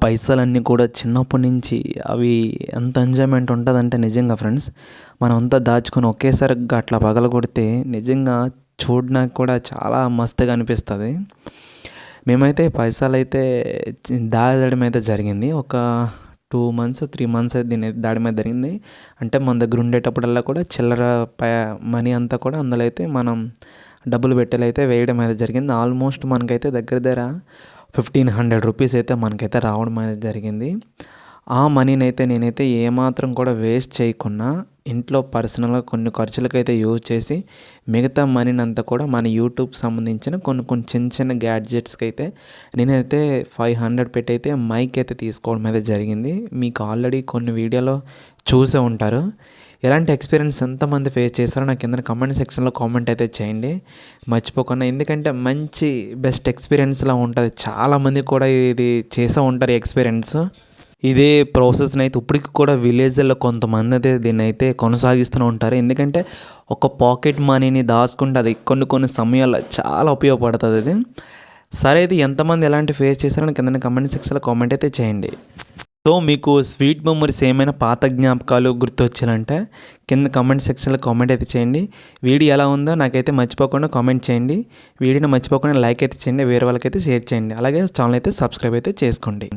పైసలన్నీ కూడా చిన్నప్పటి నుంచి అవి ఎంత ఎంజాయ్‌మెంట్ ఉంటదంటే నిజంగా ఫ్రెండ్స్, మనమంతా దాచుకొని ఒకేసారిగా అట్లా పగలగొడితే నిజంగా చూడడానికి కూడా చాలా మస్తుగా అనిపిస్తది. మేమైతే పైసలైతే దాయడం అయితే జరిగింది. ఒక 2 మంత్స్, 3 మంత్స్ అయితే దీన్ని దాయడం అయితే జరిగింది. అంటే మన దగ్గర ఉండేటప్పుడల్లా కూడా చిల్లర ప మనీ అంతా కూడా అందులో అయితే మనం డబ్బులు పెట్టెలైతే వేయడం అయితే జరిగింది. ఆల్మోస్ట్ మనకైతే దగ్గర దగ్గర 1,500 రూపీస్ అయితే మనకైతే రావడం అనేది జరిగింది. ఆ మనీనైతే నేనైతే ఏమాత్రం కూడా వేస్ట్ చేయకుండా ఇంట్లో పర్సనల్‌గా కొన్ని ఖర్చులకైతే యూజ్ చేసి, మిగతా మనీనంతా కూడా మన యూట్యూబ్ సంబంధించిన కొన్ని కొన్ని చిన్న చిన్న గ్యాడ్జెట్స్‌కైతే నేనైతే 500 పెట్టయితే మైక్ అయితే తీసుకోవడం అయితే జరిగింది. మీకు ఆల్రెడీ కొన్ని వీడియోలో చూసే ఉంటారు. ఎలాంటి ఎక్స్పీరియన్స్ ఎంతమంది ఫేస్ చేశారో నాకు కిందన కామెంట్ సెక్షన్‌లో కామెంట్ అయితే చేయండి మర్చిపోకుండా. ఎందుకంటే మంచి బెస్ట్ ఎక్స్పీరియన్స్‌లా ఉంటది. చాలామంది కూడా ఇది చేసే ఉంటారు ఈ ఎక్స్పీరియన్స్. ఇదే ప్రాసెస్‌నైతే ఇప్పటికి కూడా విలేజ్‌లో కొంతమందయితే దీన్నైతే కొనసాగిస్తూనే ఉంటారు. ఎందుకంటే ఒక పాకెట్ మనీని దాచుకుంటే అది కొన్ని కొన్ని సమయాల్లో చాలా ఉపయోగపడతదది. సరే, ఇది ఎంతమంది ఎలాంటి ఫేస్ చేశారో కిందన కామెంట్ సెక్షన్‌లో కామెంట్ అయితే చేయండి. సో, మీకు స్వీట్ మెమోరీస్ ఏమైనా పాత జ్ఞాపకాలు గుర్తొచ్చాయంటే కింద కామెంట్ సెక్షన్‌లో కామెంట్ అయితే చేయండి. వీడియో ఎలా ఉందో నాకైతే మర్చిపోకుండా కామెంట్ చేయండి. వీడియోని మర్చిపోకుండా లైక్ అయితే చేయండి. వేరే వాళ్ళకైతే షేర్ చేయండి. అలాగే ఛానల్ అయితే సబ్స్క్రైబ్ అయితే చేసుకోండి.